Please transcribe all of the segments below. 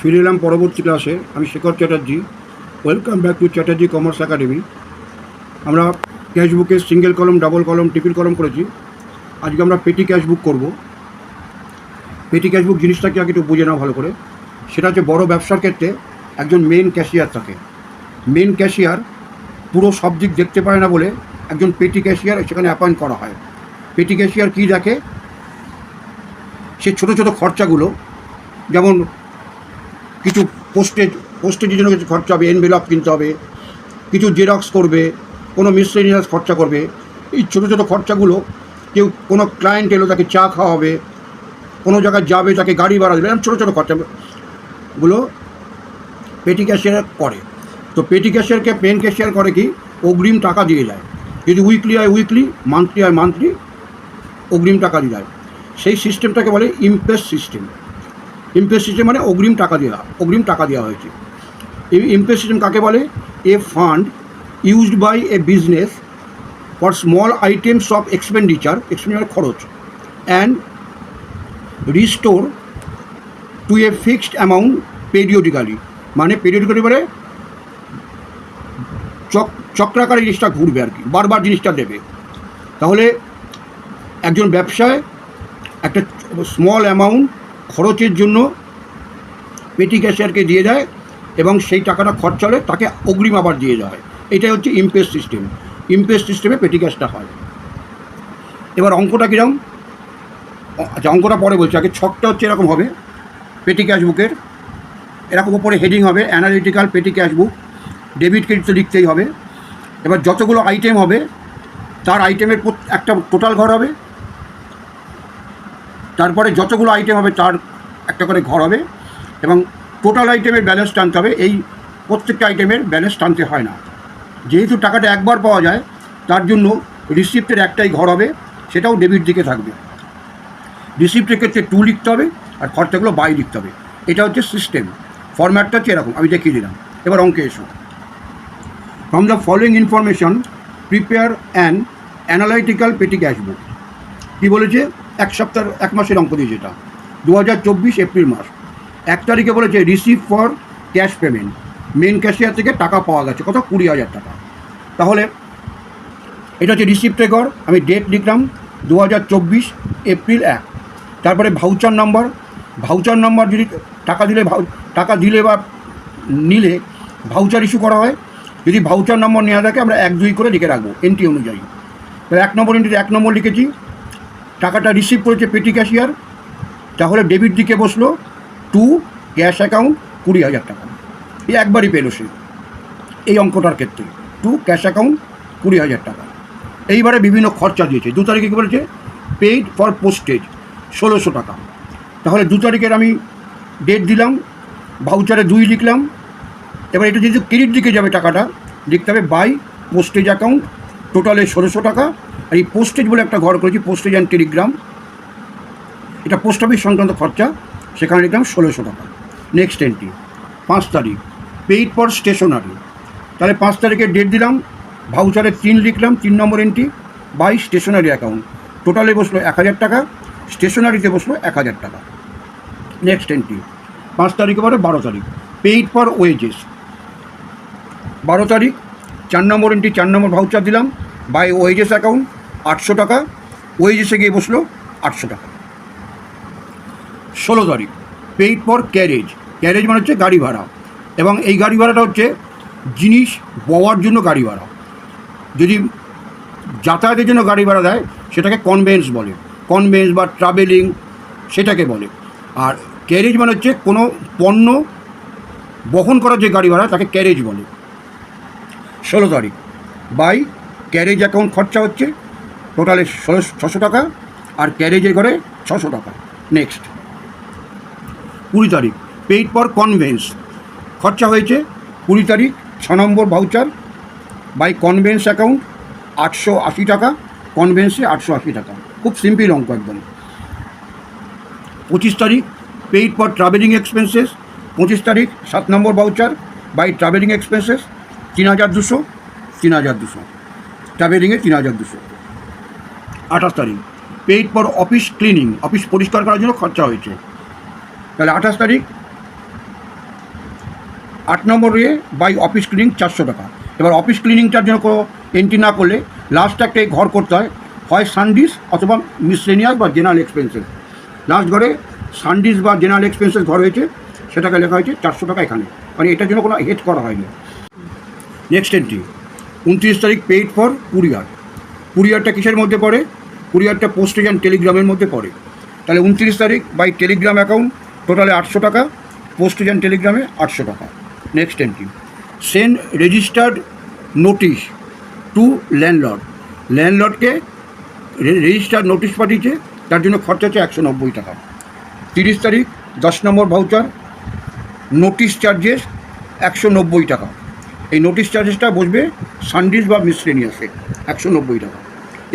ফিরে এলাম পরবর্তী ক্লাসে। আমি Shekhar Chatterjee. Welcome back to Chatterjee commerce academy. আমরা ক্যাশ বুকে সিঙ্গেল কলম, ডাবল কলম, ট্রিপল কলম করেছি। আজকে আমরা পেটি ক্যাশ বুক করবো। পেটি ক্যাশ বুক জিনিসটাকে আগে একটু বুঝে নাও ভালো করে। সেটা হচ্ছে বড় ব্যবসার ক্ষেত্রে একজন মেন ক্যাশিয়ার থাকে। মেন ক্যাশিয়ার পুরো সব দিক দেখতে পারে না বলে একজন পেটি ক্যাশিয়ার সেখানে অ্যাপয়েন্ট করা হয়। পেটি ক্যাশিয়ার কী দেখে? সে ছোটো ছোটো খরচাগুলো, যেমন কিছু পোস্টেজের জন্য কিছু খরচা হবে, এনভেলপ কিনতে হবে, কিছু জেরক্স করবে, কোনো মিসলেনিয়াস খরচা করবে। এই ছোটো ছোটো খরচাগুলো, কেউ কোনো ক্লায়েন্ট এলো তাকে চা খাওয়াবে, কোনো জায়গায় যাবে তাকে গাড়ি ভাড়া দেবে, এরকম ছোটো ছোটো খরচাগুলো পেটি ক্যাশিয়ার করে। তো পেটি ক্যাশিয়ারকে পেন ক্যাশিয়ার করে কি, অগ্রিম টাকা দিয়ে যায়। যদি উইকলি হয় উইকলি, মান্থলি হয় মান্থলি, অগ্রিম টাকা দিয়ে যায়। সেই সিস্টেমটাকে বলে ইমপ্রেস সিস্টেম। ইমপ্রেস সিস্টেম মানে অগ্রিম টাকা দেওয়া হয়েছে। এই ইমপ্রেস সিস্টেম কাকে বলে? A fund used by a business for small items of expenditure খরচ and restore to a fixed amount periodically. মানে পেরিওডিক্যালি মানে চক্রাকারে জিনিসটা ঘুরবে আর কি, বারবার জিনিসটা দেবে। তাহলে একজন ব্যবসায় একটা স্মল অ্যামাউন্ট খরচের জন্য পেটি ক্যাশিয়ারকে দিয়ে দেয় এবং সেই টাকাটা খরচা হলে তাকে অগ্রিম আবার দিয়ে দেওয়া হয়। এটাই হচ্ছে ইমপ্রেস সিস্টেম। ইমপ্রেস সিস্টেমে পেটি ক্যাশটা হয়। এবার অঙ্কটা কীরকম? আচ্ছা, অঙ্কটা পরে বলছি। আগে ছকটা হচ্ছে এরকম হবে পেটি ক্যাশ বুকের। এরকম উপরে হেডিং হবে অ্যানালিটিক্যাল পেটি ক্যাশ বুক। ডেবিট ক্রেডিট তো লিখতেই হবে। এবার যতগুলো আইটেম হবে তার আইটেমের একটা টোটাল ঘর হবে, তারপরে যতগুলো আইটেম হবে তার একটা করে ঘর হবে এবং টোটাল আইটেমের ব্যালেন্স টানতে হবে। এই প্রত্যেকটা আইটেমের ব্যালেন্স টানতে হয় না। যেহেতু টাকাটা একবার পাওয়া যায়, তার জন্য রিসিপ্টের একটাই ঘর হবে, সেটাও ডেবিট দিকে থাকবে। রিসিপ্টের ক্ষেত্রে 2 লিখতে হবে আর খরচাগুলো বাই লিখতে হবে। এটা হচ্ছে সিস্টেম। ফরম্যাটটা হচ্ছে এরকম, আমি দেখিয়ে দিলাম। এবার অঙ্কে এসো। From the following information prepare an analytical পেটি ক্যাশ বুক। কী বলেছে? এক মাসের অঙ্ক দিয়েছে। এটা 2024 এপ্রিল মাস। 1 তারিখে বলেছে receive for cash payment. Main cashier থেকে টাকা পাওয়া গেছে কত? 20,000 টাকা। তাহলে এটা হচ্ছে রিসিপ্টের ঘর। আমি ডেট লিখলাম 2024 এপ্রিল 1। তারপরে ভাউচার নাম্বার যদি টাকা দিলে বা নিলে ভাউচার ইস্যু করা হয়। যদি ভাউচার নম্বর নেওয়া থাকে আমরা 1-2 করে লিখে রাখবো এন্ট্রি অনুযায়ী। তো 1 নম্বর এন্ট্রিতে 1 নম্বর লিখেছি। টাকাটা রিসিভ করেছে পেটি ক্যাশিয়ার, তাহলে ডেবিট দিকে বসলো টু ক্যাশ অ্যাকাউন্ট 20,000 টাকা। এই একবারই পেলো সে এই অঙ্কটার ক্ষেত্রে, টু ক্যাশ অ্যাকাউন্ট 20,000 টাকা। এইবারে বিভিন্ন খরচা দিয়েছে। 2 তারিখে কী বলেছে? পেইড ফর পোস্টেজ 1600 টাকা। তাহলে 2 তারিখের আমি ডেট দিলাম, ভাউচারে 2 লিখলাম। এবার এটা যেহেতু ক্রেডিট দিকে যাবে টাকাটা, লিখতে হবে বাই পোস্টেজ অ্যাকাউন্ট, টোটালে 1600 টাকা। আর এই পোস্টেজ বলে একটা ঘর করেছি, পোস্টেজ অ্যান্ড টেলিগ্রাম, এটা পোস্ট অফিস সংক্রান্ত খরচা, সেখানে লিখলাম 1600 টাকা। নেক্সট এন্ট্রি 5 তারিখ পেইড ফর স্টেশনারি। তাহলে 5 তারিখের ডেট দিলাম, ভাউচারে 3 লিখলাম, 3 নম্বর এন্ট্রি বাই স্টেশনারি অ্যাকাউন্ট, টোটালে বসলো 1000 টাকা, স্টেশনারিতে বসলো 1000 টাকা। নেক্সট এন্ট্রি 5 তারিখে পরে 12 তারিখ পেইড ফর ওয়েজেস। 12 তারিখ 4 নম্বর এন্ট্রি, 4 নম্বর ভাউচার দিলাম বাই ওয়েজেস অ্যাকাউন্ট 800 টাকা, ওয়েজেসে গিয়ে বসলো 800 টাকা। 16 তারিখ পেইড ফর ক্যারেজ মানে হচ্ছে গাড়ি ভাড়া, এবং এই গাড়ি ভাড়াটা হচ্ছে জিনিস বওয়ার জন্য গাড়ি ভাড়া। যদি যাতায়াতের জন্য গাড়ি ভাড়া দেয় সেটাকে কনভেন্স বলে, কনভেন্স বা ট্রাভেলিং সেটাকে বলে। আর ক্যারেজ মানে হচ্ছে কোনো পণ্য বহন করার যে গাড়ি ভাড়া তাকে ক্যারেজ বলে। 16 তারিখ বাই ক্যারেজ অ্যাকাউন্ট খরচা হচ্ছে টোটালে 600 টাকা, আর ক্যারেজের ঘরে 600 টাকা। নেক্সট 20 তারিখ পেইড ফর কনভেন্স খরচা হয়েছে 20 তারিখ 6 নম্বর ভাউচার বাই কনভেন্স অ্যাকাউন্ট 880 টাকা, কনভেন্সে 880 টাকা। খুব সিম্পল অঙ্ক একদম। 25 তারিখ পেইড ফর ট্রাভেলিং এক্সপেন্সেস। 25 তারিখ 7 নম্বর ভাউচার বাই ট্রাভেলিং এক্সপেন্সেস 3,200 ট্রাভেলিংয়ে 3,200। 28 তারিখ paid for office cleaning, office পরিষ্কার করার জন্য খরচা হয়েছে। তাহলে 28 তারিখ 8 নম্বরে বাই অফিস ক্লিনিং 400 টাকা। এবার অফিস ক্লিনিংটার জন্য কোনো এন্ট্রি না করলে লাস্ট একটা ঘর করতে হয় সানডিস অথবা মিসলেনিয়াস বা জেনারেল এক্সপেন্সেস। লাস্ট ঘরে সানডিস বা জেনারেল এক্সপেন্সেস ঘর হয়েছে, সেটাকে লেখা হয়েছে 400 টাকা এখানে, মানে এটার জন্য কোনো হেড করা হয়নি। নেক্সট এন্ট্রি 29 তারিখ পেইড ফর কুরিয়ার। কুরিয়ারটা কিসের মধ্যে পড়ে? কুরিয়ারটা পোস্টেজ অ্যান্ড টেলিগ্রামের মধ্যে পড়ে। তাহলে 29 তারিখ বাই টেলিগ্রাম অ্যাকাউন্ট টোটালে 800 টাকা, পোস্টেজ অ্যান্ড টেলিগ্রামে 800 টাকা। Next entry send registered notice to landlord. ল্যান্ডলর্ডকে রেজিস্টার্ড নোটিশ পাঠিয়েছে, তার জন্য খরচা হচ্ছে 190 টাকা। 30 তারিখ 10 নম্বর ভাউচার, নোটিশ চার্জেস 190 টাকা। এই নোটিশ চার্জেসটা বসবে সানডিস বা মিসলেনিয়াসে 190 টাকা।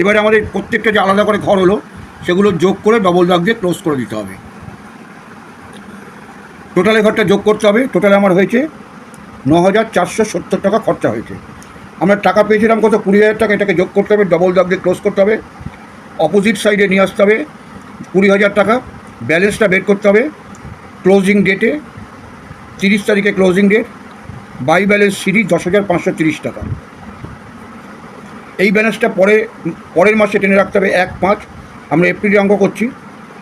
এবারে আমাদের প্রত্যেকটা যে আলাদা করে ঘর হলো সেগুলো যোগ করে ডবল দাগ দিয়ে ক্লোজ করে দিতে হবে। টোটালে ঘরটা যোগ করতে হবে। টোটালে আমার হয়েছে 9,470 টাকা খরচা হয়েছে। আমরা টাকা পেয়েছিলাম কত? 20,000 টাকা। এটাকে যোগ করতে হবে, ডবল দাগ দিয়ে ক্লোজ করতে হবে, অপোজিট সাইডে নিয়ে আসতে হবে 20,000 টাকা। ব্যালেন্সটা বের করতে হবে ক্লোজিং ডেটে, 30 তারিখে closing date, by balance series 10,530 টাকা। এই ব্যালেন্সটা পরের মাসে টেনে রাখতে হবে 1/5। আমরা এপ্রিলে অঙ্ক করছি,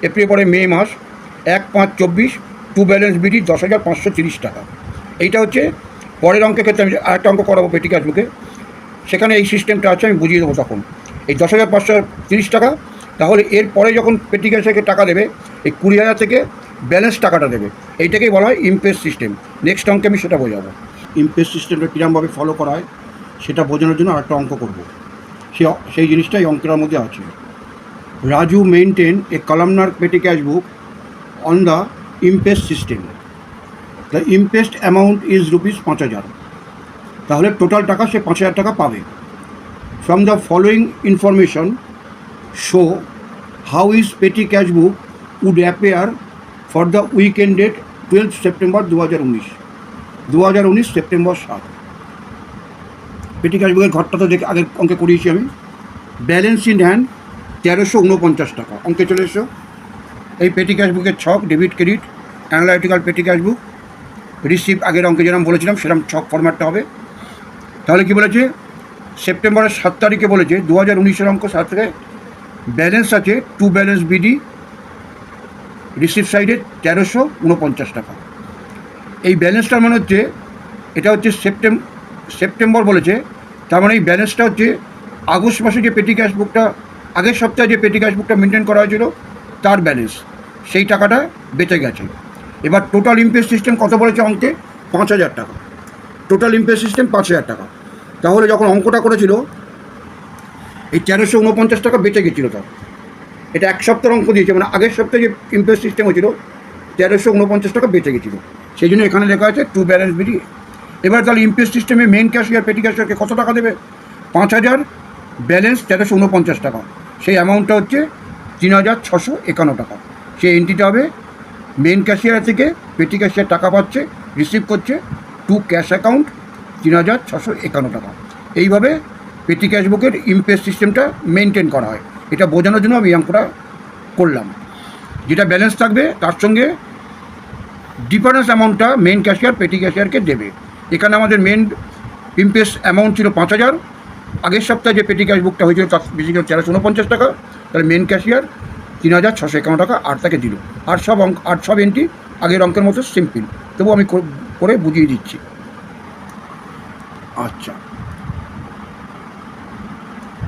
এপ্রিল পরে মে মাস, 1/5/24 টু ব্যালেন্স বিডি 10,530 টাকা। এইটা হচ্ছে পরের অঙ্কের ক্ষেত্রে। আমি আরেকটা অঙ্ক করাবো পেটি ক্যাশ বুকে, সেখানে এই সিস্টেমটা আছে, আমি বুঝিয়ে দেবো তখন। এই 10,530 টাকা, তাহলে এর পরে যখন পেটি ক্যাশকে টাকা দেবে এই 20,000 থেকে ব্যালেন্স টাকাটা দেবে। এইটাকেই বলা হয় ইমপেস সিস্টেম। নেক্সট অঙ্কে আমি সেটা বোঝাবো। ইমপেস সিস্টেমটা কীরকমভাবে ফলো করা হয় সেটা বোঝানোর জন্য আরেকটা অঙ্ক করবো। সেই জিনিসটা এই অঙ্কের মধ্যে আছে। Raju maintain a columnar petty cash book on the imprest system. The imprest amount is ₹5,000। তাহলে টোটাল টাকা সে 5,000 টাকা পাবে। From the following information show how is petty cash book would appear for the weekend date 12 September 2019। 2019 September 7। Petty cash বুকের ঘরটা তো দেখে আগের অঙ্কে করিয়েছি আমি। ব্যালেন্স ইন হ্যান্ড 1,349 টাকা। অঙ্কে চলে এসো। এই পেটি ক্যাশ বুকের ছক ডেবিট ক্রেডিট অ্যানালাইটিক্যাল পেটি ক্যাশ বুক রিসিভ আগের অঙ্কে যেরকম বলেছিলাম সেরকম ছক ফরম্যাটটা হবে। তাহলে কি বলেছে? সেপ্টেম্বরের 7 তারিখে বলেছে 2019-এর অঙ্ক 7 থেকে ব্যালেন্স আছে টু ব্যালেন্স বিডি রিসিভ সাইডে 1,349 টাকা। এই ব্যালেন্সটার মানে হচ্ছে এটা হচ্ছে সেপ্টেম্বর বলেছে, তার মানে এই ব্যালেন্সটা হচ্ছে আগস্ট মাসে যে পেটি ক্যাশ বুকটা আগের সপ্তাহে যে পেটি ক্যাশ বুকটা মেনটেন করা হয়েছিল তার ব্যালেন্স, সেই টাকাটা বেঁচে গেছে। এবার টোটাল ইমপেস সিস্টেম কত বলেছে অঙ্কে? 5,000 টাকা। টোটাল ইমপেস সিস্টেম 5,000 টাকা। তাহলে যখন অঙ্কটা করেছিল এই 1,349 টাকা বেঁচে গেছিলো তার। এটা এক সপ্তাহের অঙ্ক দিয়েছে, মানে আগের সপ্তাহে যে ইমপেস সিস্টেম হয়েছিল 1,349 টাকা বেঁচে গেছিলো, সেই জন্য এখানে লেখা আছে টু ব্যালেন্স বিডি। এবার তাহলে ইমপেস সিস্টেমে মেন ক্যাশিয়ার পেটি ক্যাশিয়ারকে কত টাকা দেবে? 5,000 ব্যালেন্স 1,349 টাকা, সেই অ্যামাউন্টটা হচ্ছে 3,651 টাকা। সেই এন্ট্রিটা হবে মেন ক্যাশিয়ার থেকে পেটি ক্যাশিয়ার টাকা পাচ্ছে, রিসিভ করছে টু ক্যাশ অ্যাকাউন্ট 3,651 টাকা। এইভাবে পেটি ক্যাশ বুকের ইমপেস সিস্টেমটা মেনটেন করা হয়। এটা বোঝানোর জন্য আমি অঙ্কটা করলাম। যেটা ব্যালেন্স থাকবে তার সঙ্গে ডিফারেন্স অ্যামাউন্টটা মেন ক্যাশিয়ার পেটি ক্যাশিয়ারকে দেবে। এখানে আমাদের মেন ইমপেস অ্যামাউন্ট ছিল 5,000। আগের সপ্তাহে যে পেটি ক্যাশ বুকটা হয়েছিল তার বেশি ছিল 1,349 টাকা। তাহলে মেন ক্যাশিয়ার 3,651 টাকা আর তাকে দিল। আর সব এন্ট্রি আগের অঙ্কের মতো সিম্পল, তবু আমি করে বুঝিয়ে দিচ্ছি। আচ্ছা,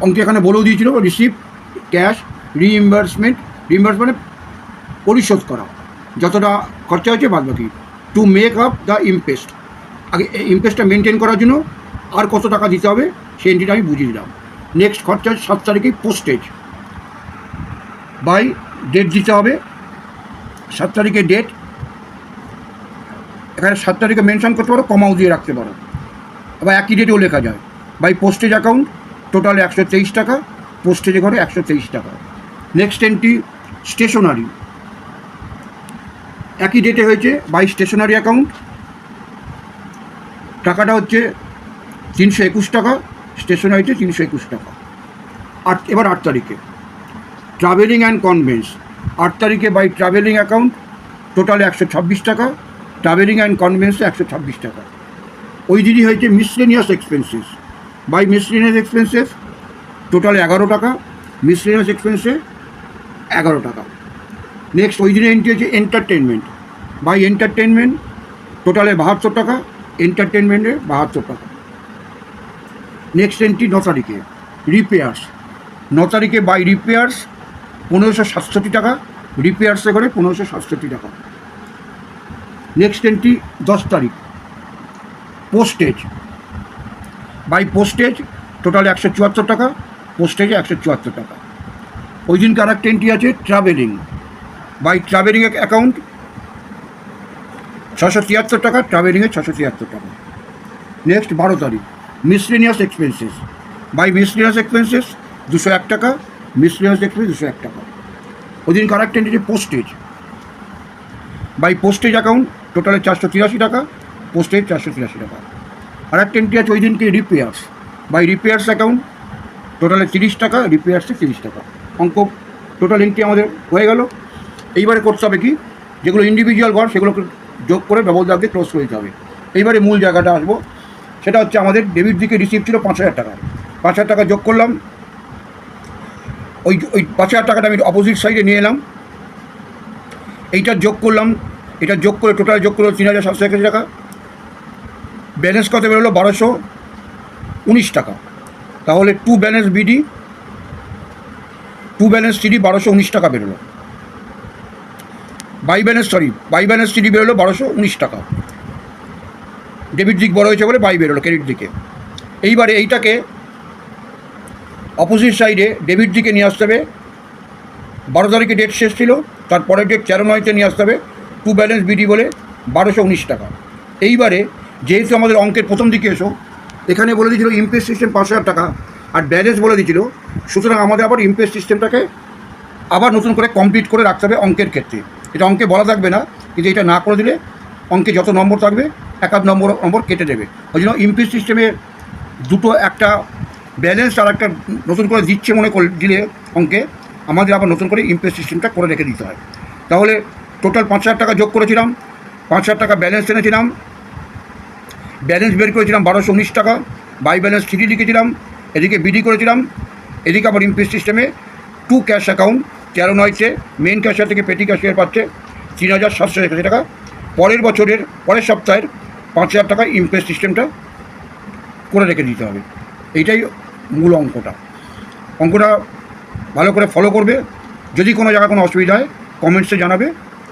অঙ্কে এখানে বলেও দিয়েছিল রিসিভ ক্যাশ রিইম্বার্সমেন্ট পরিশোধ করা, যতটা খরচা হয়েছে বাদ বাকি টু মেক আপ দ্য ইমপেস্ট। আগে ইমপেস্টটা মেনটেন করার জন্য আর কত টাকা দিতে হবে সেই এন্ট্রিটা আমি বুঝিয়ে দিলাম। নেক্সট খরচা 7 তারিখে পোস্টেজ বাই ডেট দিতে হবে। 7 তারিখে ডেট, এখানে 7 তারিখে মেনশন করতে পারো, কমাও দিয়ে রাখতে পারো, আবার একই ডেটেও লেখা যায়। বাই পোস্টেজ অ্যাকাউন্ট টোটাল 123 টাকা, পোস্টেজে ঘরে 123 টাকা। নেক্সট এন্ট্রি স্টেশনারি, একই ডেটে হয়েছে বাই স্টেশনারি অ্যাকাউন্ট, টাকাটা হচ্ছে 321 টাকা, স্টেশনারিতে 321 টাকা। এবার 8 তারিখে ট্রাভেলিং অ্যান্ড কনভেন্স, 8 তারিখে বাই ট্রাভেলিং অ্যাকাউন্ট টোটাল 126 টাকা, ট্রাভেলিং অ্যান্ড কনভেন্সে 126 টাকা। ওই দিনই হয়েছে miscellaneous expenses. By miscellaneous expenses টোটালে 11 টাকা, মিসলেনিয়াস এক্সপেন্সে 11 টাকা। নেক্সট ওই দিনে এন্ট্রি হচ্ছে এন্টারটেনমেন্ট। বাই এন্টারটেনমেন্ট টোটালে 72 টাকা, এন্টারটেনমেন্টে 72 টাকা। নেক্সট এন্ট্রি 9 তারিখে রিপেয়ার্স। 9 তারিখে বাই রিপেয়ার্স 1567 টাকা, রিপেয়ার্সে করে 1567 টাকা। নেক্সট এন্ট্রি 10 তারিখ পোস্টেজ। বাই পোস্টেজ টোটাল 174 টাকা, পোস্টেজে 174 টাকা। ওই দিনকে আর একটা এন্ট্রি আছে ট্রাভেলিং। বাই ট্রাভেলিং অ্যাকাউন্ট 673 টাকা, ট্রাভেলিংয়ে 673 টাকা। নেক্সট 12 তারিখ miscellaneous expenses. By miscellaneous expenses 201 টাকা, মিসলেনিয়াস এক্সপেন্স 201 টাকা। ওই দিনকে আর একটা entry postage. By postage account টোটালে 483 টাকা, পোস্টেজ 483 টাকা। আর একটা এন্ট্রি আছে ওই দিনকে রিপেয়ার্স। বাই রিপেয়ার্স অ্যাকাউন্ট টোটালে 30 টাকা, রিপেয়ার্সে 30 টাকা। অঙ্ক টোটাল এন্ট্রি আমাদের হয়ে গেল। এইবারে করতে হবে কি, যেগুলো ইন্ডিভিজুয়াল ঘর সেগুলোকে যোগ করে ডবল দাগ দিয়ে ক্লোজ করে দিতে হবে। এইবারে মূল জায়গাটা আসবো, সেটা হচ্ছে আমাদের ডেবিট দিকে রিসিভ ছিল 5000 টাকা। 5000 টাকা যোগ করলাম, ওই 5000 টাকাটা আমি অপোজিট সাইডে নিয়ে এলাম, এইটা যোগ করলাম, এটা যোগ করে টোটাল যোগ করলো 3781 টাকা। ব্যালেন্স কত বেরোলো 1219 টাকা। তাহলে to balance BD, to balance CD 1219 টাকা বেরোলো। বাই ব্যালেন্স সিডি বেরোলো 1219 টাকা। ডেবিট দিক বড় হয়েছে বলে বাই বেরোলো ক্রেডিট দিকে। এইবারে এইটাকে অপোজিট সাইডে ডেবিট দিকে নিয়ে আসতে হবে। 12 তারিখে ডেট শেষ ছিল, তার পরের ডেট 13/9-তে নিয়ে আসতে হবে। টু ব্যালেন্স বিডি বলে 1219 টাকা। এইবারে যেহেতু আমাদের অঙ্কের প্রথম দিকে এসো, এখানে বলে দিয়েছিল ইমপ্রেস সিস্টেম 5000 টাকা আর ব্যালেন্স বলে দিয়েছিল, সুতরাং আমাদের আবার ইমপ্রেস সিস্টেমটাকে আবার নতুন করে কমপ্লিট করে রাখতে হবে অঙ্কের ক্ষেত্রে। এটা অঙ্কে বলা থাকবে না, কিন্তু এটা না করে দিলে অঙ্কে যত নম্বর থাকবে এক আধ নম্বর কেটে দেবে। ওই জন্য ইমপ্রেস সিস্টেমে দুটো, একটা ব্যালেন্স আর একটা নতুন করে দিচ্ছে মনে করে দিলে অঙ্কে আমাদের আবার নতুন করে ইমপ্রেস সিস্টেমটা করে রেখে দিতে হয়। তাহলে টোটাল 5000 টাকা যোগ করেছিলাম, 5000 টাকা ব্যালেন্স এনেছিলাম, ব্যালেন্স বের করেছিলাম 1219 টাকা। বাই ব্যালেন্স সিডি লিখেছিলাম, এদিকে বিডি করেছিলাম, এদিকে আবার ইমপ্রেস সিস্টেমে টু ক্যাশ অ্যাকাউন্ট 13/9-তে মেন ক্যাশিয়ার থেকে পেটি ক্যাশিয়ার পাচ্ছে 3781 টাকা। পরের বছরের পরের সপ্তাহের 5000 টাকা ইমপ্রেস সিস্টেমটা করে রেখে দিতে হবে। এইটাই মূল অঙ্কটা। অঙ্কটা ভালো করে ফলো করবে। যদি কোনো জায়গায় কোনো অসুবিধা হয় কমেন্টসে জানাবে,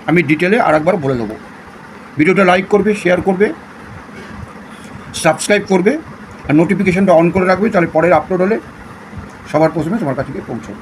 আমি ডিটেলে আরেকবার বলে দেবো। ভিডিওটা লাইক করবে, শেয়ার করবে, সাবস্ক্রাইব করবে আর নোটিফিকেশানটা অন করে রাখবে, তাহলে পরের আপলোড হলে সবার প্রথমে তোমার কাছে গিয়ে পৌঁছবে।